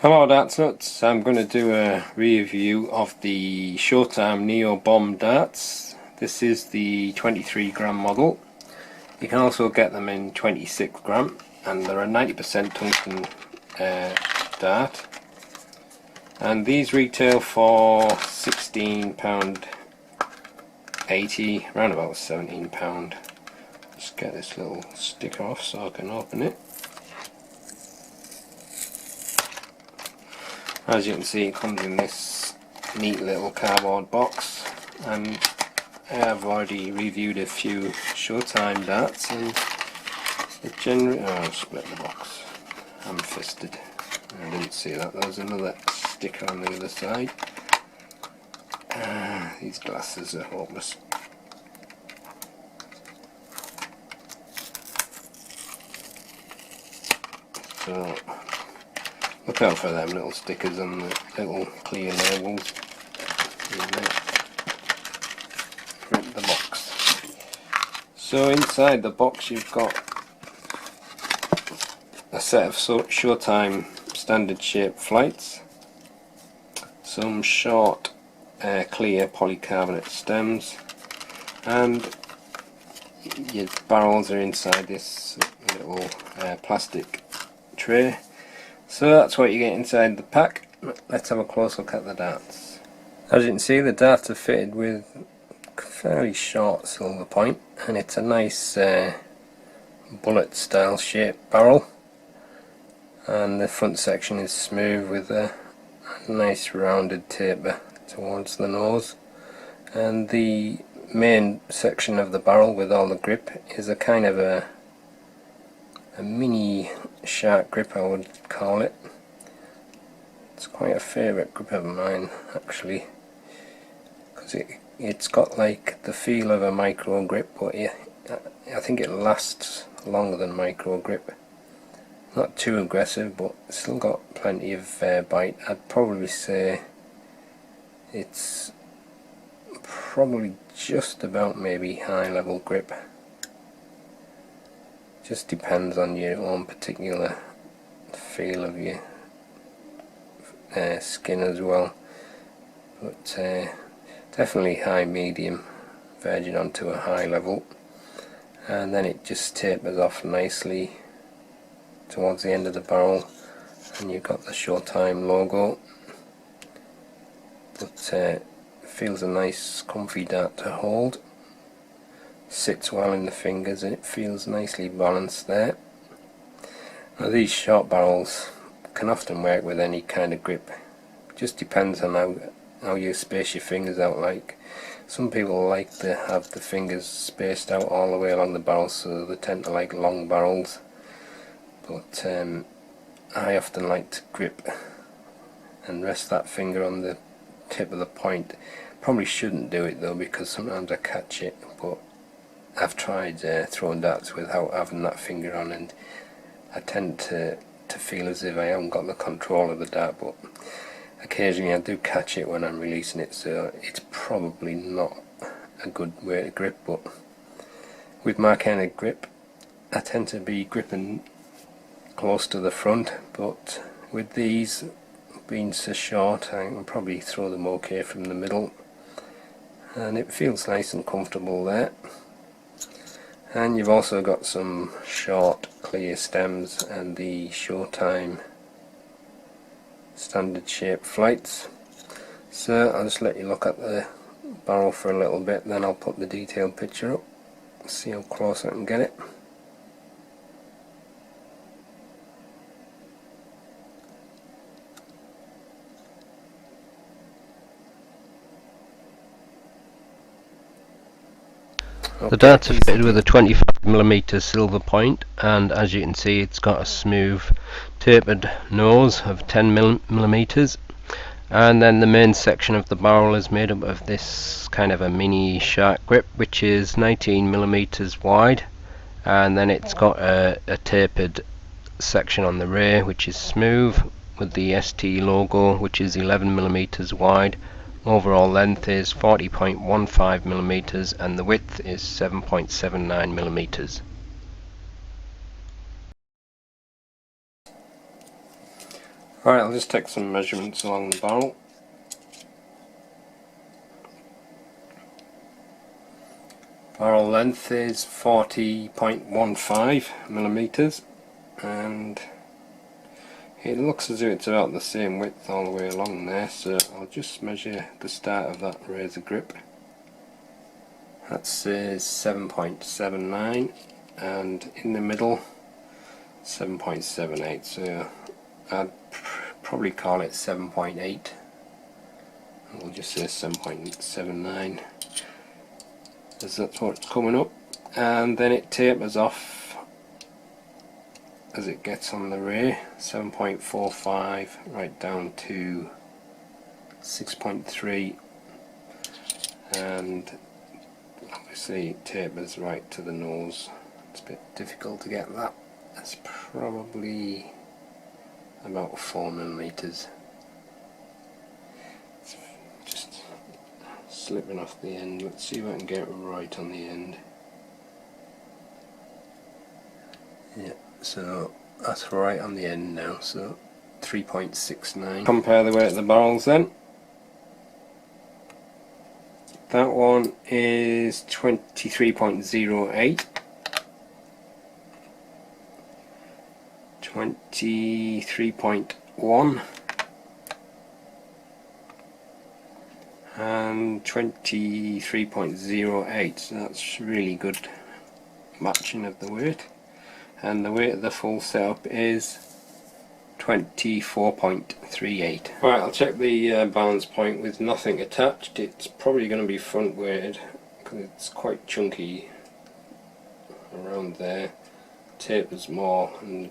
Hello Darts Nutz, I'm going to do a review of the Showtime Neo Bomb darts. This is the 23 gram model. You can also get them in 26 gram and they're a 90% tungsten dart. And these retail for £16.80, around about £17. Just get this little sticker off so I can open it. As you can see, it comes in this neat little cardboard box, and I have already reviewed a few Showtime darts, and it generally... oh, I'll split the box. I'm fisted. I didn't see that. There's another sticker on the other side. These glasses are hopeless. So look out for them little stickers on the little clear labels. Rip the box. So inside the box you've got a set of Showtime standard shape flights, some short clear polycarbonate stems, and your barrels are inside this little plastic tray. So that's what you get inside the pack. Let's have a close look at the darts. As you can see, the darts are fitted with fairly short silver point, and it's a nice bullet style shaped barrel, and the front section is smooth with a nice rounded taper towards the nose, and the main section of the barrel with all the grip is a kind of a mini shark grip, I would call it. It's quite a favourite grip of mine actually, because it's got like the feel of a micro grip, but I think it lasts longer than micro grip. Not too aggressive, but still got plenty of bite. I'd probably say it's probably just about maybe high level grip. Just depends on your own particular feel of your skin as well, but definitely high medium, verging onto a high level, and then it just tapers off nicely towards the end of the barrel, and you've got the Showtime logo. But it feels a nice comfy dart to hold. Sits well in the fingers and it feels nicely balanced there. Now these short barrels can often work with any kind of grip. It just depends on how you space your fingers out. Like some people like to have the fingers spaced out all the way along the barrel, so they tend to like long barrels, but I often like to grip and rest that finger on the tip of the point. Probably shouldn't do it though, because sometimes I catch it, but I've tried throwing darts without having that finger on, and I tend to feel as if I haven't got the control of the dart, but occasionally I do catch it when I'm releasing it, so it's probably not a good way to grip. But with my kind of grip, I tend to be gripping close to the front, but with these being so short I can probably throw them okay from the middle, and it feels nice and comfortable there. And you've also got some short clear stems and the Showtime standard shape flights. So I'll just let you look at the barrel for a little bit, then I'll put the detailed picture up, see how close I can get it. The darts are fitted with a 25mm silver point, and as you can see it's got a smooth tapered nose of 10mm, and then the main section of the barrel is made up of this kind of a mini shark grip, which is 19mm wide, and then it's got a tapered section on the rear which is smooth with the ST logo, which is 11mm wide. Overall length is 40.15mm and the width is 7.79mm. Alright, I'll just take some measurements along the barrel. Barrel length is 40.15 millimeters, and it looks as if it's about the same width all the way along there, so I'll just measure the start of that razor grip. That says 7.79, and in the middle 7.78, so I'd probably call it 7.8. We'll just say 7.79, as that's what's coming up, and then it tapers off as it gets on the ray, 7.45 right down to 6.3, and obviously it tapers right to the nose. It's a bit difficult to get that. That's probably about 4 millimeters. It's just slipping off the end. Let's see if I can get it right on the end. Yeah, so that's right on the end now, so 3.69. Compare the weight of the barrels then. That one is 23.08, 23.1, and 23.08, so that's really good matching of the weight. And the weight of the full setup is 24.38. Right, I'll check the balance point with nothing attached. It's probably going to be front weighted because it's quite chunky around there. Tapers more and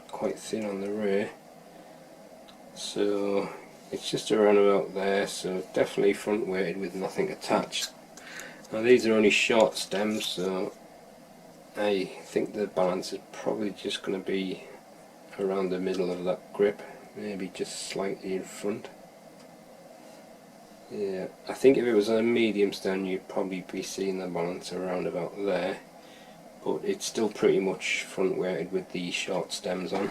quite thin on the ray, so it's just around about there, so definitely front weighted with nothing attached. Now these are only short stems, so I think the balance is probably just going to be around the middle of that grip, maybe just slightly in front. Yeah, I think if it was a medium stem you'd probably be seeing the balance around about there, but it's still pretty much front weighted with the short stems on.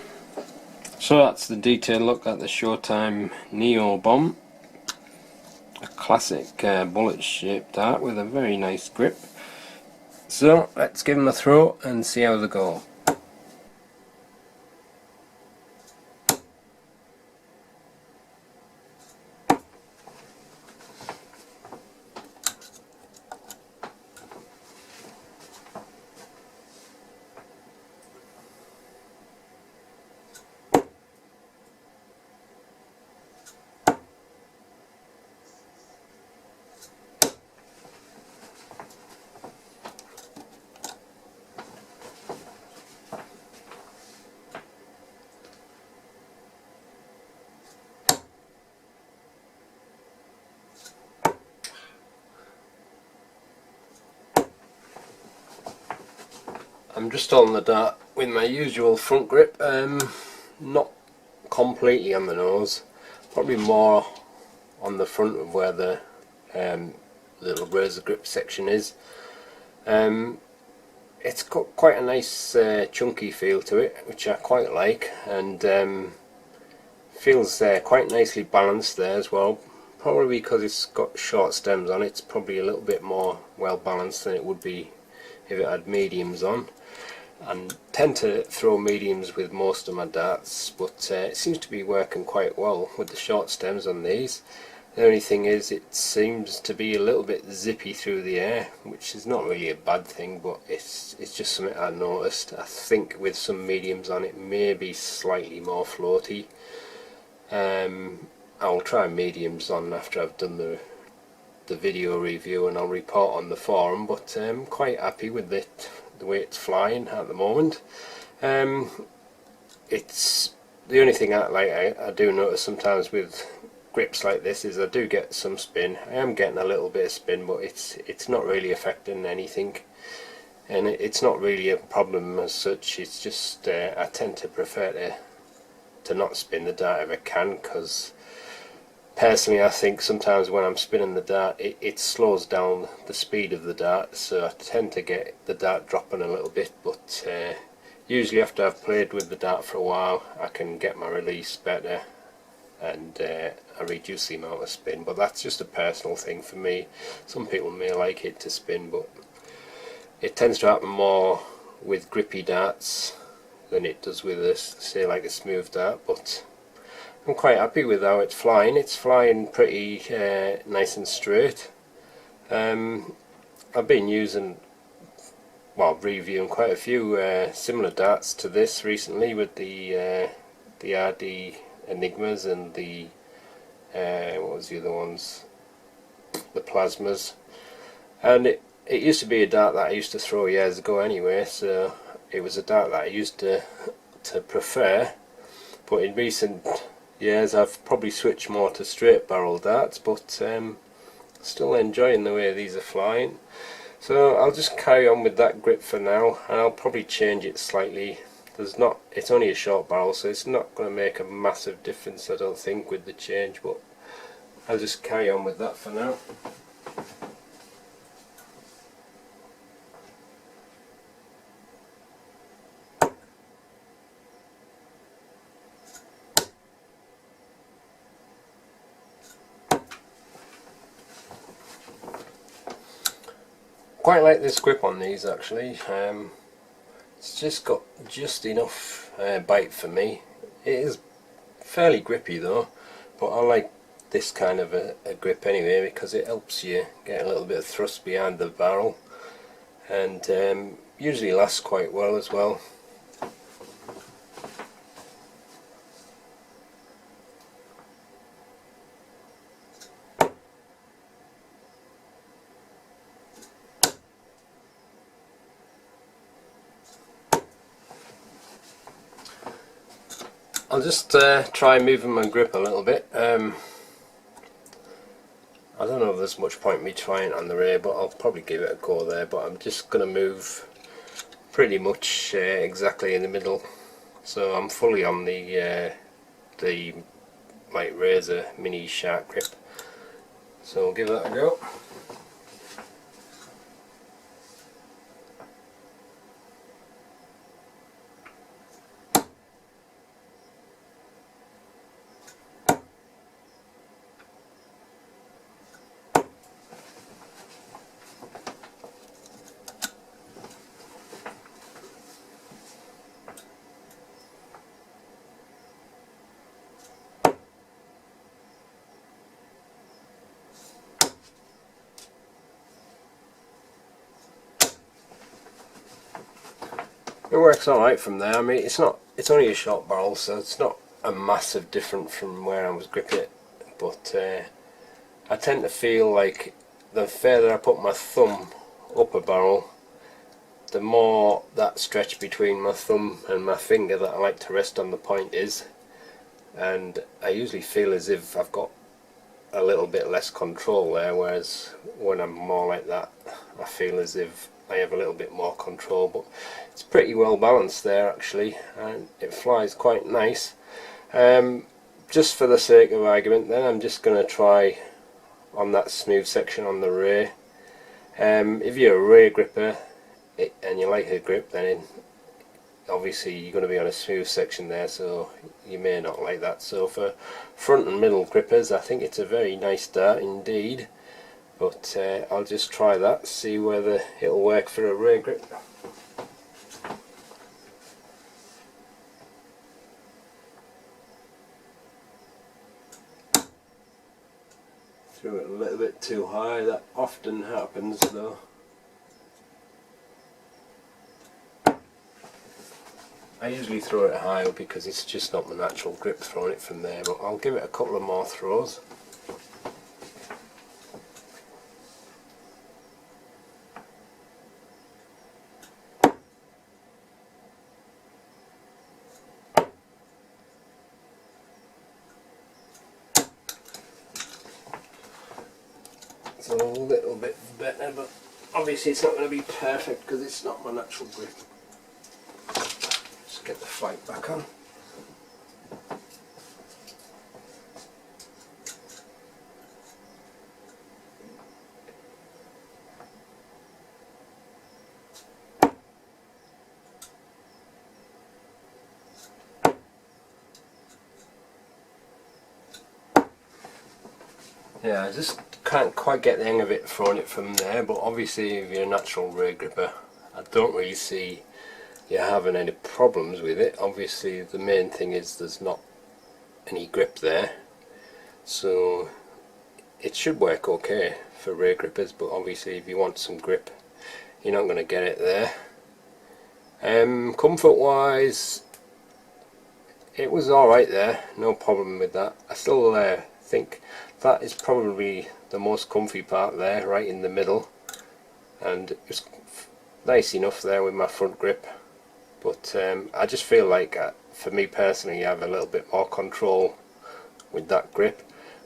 So that's the detailed look at the Showtime Neo Bomb, a classic bullet shaped dart with a very nice grip. So let's give them a throw and see how they go. I'm just on the dart with my usual front grip, not completely on the nose, probably more on the front of where the little razor grip section is. It's got quite a nice chunky feel to it, which I quite like, and feels quite nicely balanced there as well. Probably because it's got short stems on it, it's probably a little bit more well balanced than it would be if it had mediums on. And tend to throw mediums with most of my darts, but it seems to be working quite well with the short stems on these. The only thing is it seems to be a little bit zippy through the air, which is not really a bad thing, but it's just something I noticed. I think with some mediums on it may be slightly more floaty. I'll try mediums on after I've done the video review and I'll report on the forum, but I'm quite happy with it, the way it's flying at the moment. It's the only thing I do notice sometimes with grips like this is I do get some spin. I am getting a little bit of spin, but it's not really affecting anything, and it's not really a problem as such. It's just I tend to prefer to not spin the dart if I can, because personally I think sometimes when I'm spinning the dart it slows down the speed of the dart, so I tend to get the dart dropping a little bit, but Usually after I've played with the dart for a while, I can get my release better and I reduce the amount of spin, but that's just a personal thing for me. Some people may like it to spin, but it tends to happen more with grippy darts than it does with a, say, like a smooth dart. But I'm quite happy with how it's flying. It's flying pretty nice and straight. I've been reviewing quite a few similar darts to this recently with the RD Enigmas and the what was the other ones? The Plasmas. And it used to be a dart that I used to throw years ago anyway, so it was a dart that I used to prefer. But in recent years I've probably switched more to straight barrel darts, but still enjoying the way these are flying. So I'll just carry on with that grip for now, and I'll probably change it slightly. It's only a short barrel, so it's not going to make a massive difference, I don't think, with the change, but I'll just carry on with that for now. Quite like this grip on these actually. It's just got just enough bite for me. It is fairly grippy though, but I like this kind of a grip anyway, because it helps you get a little bit of thrust behind the barrel, and usually lasts quite well as well. I'll just try moving my grip a little bit. I don't know if there's much point me trying it on the rear, but I'll probably give it a go there. But I'm just going to move pretty much exactly in the middle, so I'm fully on the Light Razor Mini Shark grip. So we'll give that a go. It works alright from there. I mean, it's only a short barrel, so it's not a massive difference from where I was gripping it, but I tend to feel like the further I put my thumb up a barrel, the more that stretch between my thumb and my finger that I like to rest on the point is, and I usually feel as if I've got a little bit less control there, whereas when I'm more like that, I feel as if I have a little bit more control. But it's pretty well balanced there actually, and it flies quite nice. Just for the sake of argument then, I'm just going to try on that smooth section on the rear. If you're a rear gripper and you like a grip, then obviously you're going to be on a smooth section there, so you may not like that. So for front and middle grippers, I think it's a very nice dart indeed. But I'll just try that, see whether it'll work for a rear grip. Threw it a little bit too high, that often happens though. I usually throw it higher because it's just not my natural grip throwing it from there, but I'll give it a couple of more throws. It's a little bit better, but obviously it's not going to be perfect because it's not my natural grip. Just get the flight back on. Yeah, I just can't quite get the hang of it throwing it from there, but obviously if you're a natural ray gripper, I don't really see you having any problems with it. Obviously the main thing is there's not any grip there, so it should work okay for ray grippers, but obviously if you want some grip you're not going to get it there. Comfort wise, it was alright there, no problem with that. I still think that is probably the most comfy part there, right in the middle, and it was nice enough there with my front grip, but I just feel like for me personally I have a little bit more control with that grip,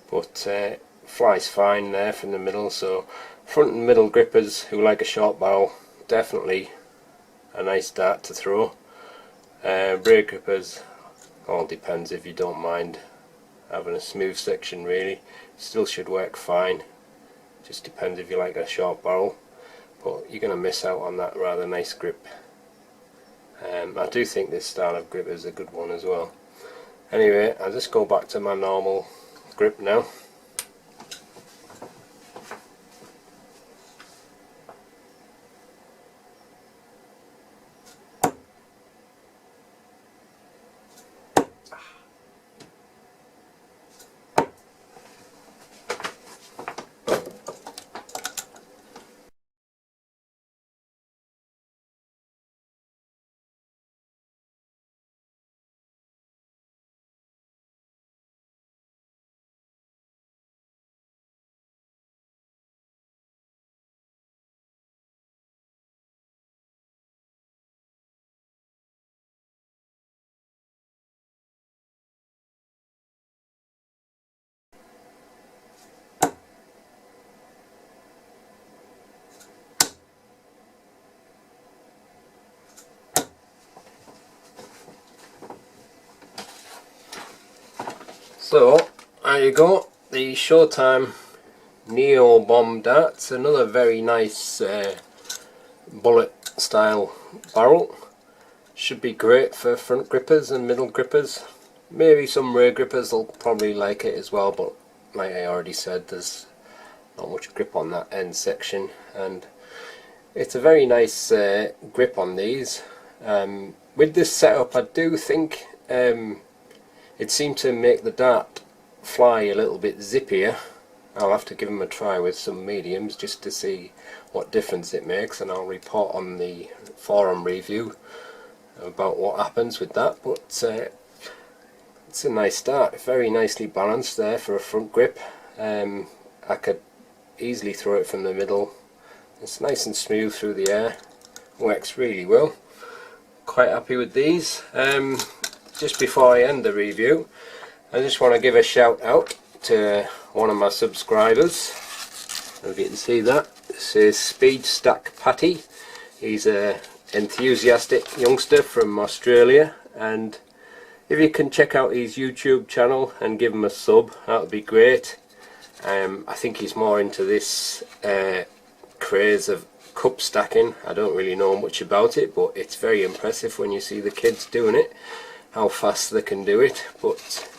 but flies fine there from the middle. So front and middle grippers who like a short barrel, definitely a nice dart to throw. Ray grippers, all depends if you don't mind having a smooth section really, still should work fine, just depends if you like a short barrel, but you're going to miss out on that rather nice grip. I do think this style of grip is a good one as well. Anyway, I'll just go back to my normal grip now. So there you go, the Showtime Neo Bomb darts, another very nice bullet style barrel. Should be great for front grippers and middle grippers. Maybe some rear grippers will probably like it as well, but like I already said, there's not much grip on that end section, and it's a very nice grip on these. With this setup I do think it seemed to make the dart fly a little bit zippier. I'll have to give them a try with some mediums just to see what difference it makes, and I'll report on the forum review about what happens with that. But it's a nice dart, very nicely balanced there for a front grip. I could easily throw it from the middle. It's nice and smooth through the air, works really well. Quite happy with these. Just before I end the review, I just want to give a shout out to one of my subscribers. If you can see that, this is Speed Stack Patty. He's a enthusiastic youngster from Australia, and if you can check out his YouTube channel and give him a sub, that would be great. I think he's more into this craze of cup stacking. I don't really know much about it, but it's very impressive when you see the kids doing it, how fast they can do it. But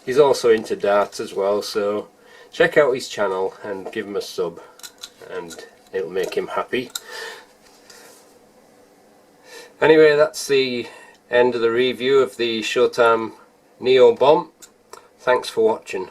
he's also into darts as well, so check out his channel and give him a sub, and it'll make him happy. Anyway, that's the end of the review of the Showtime Neo Bomb. Thanks for watching.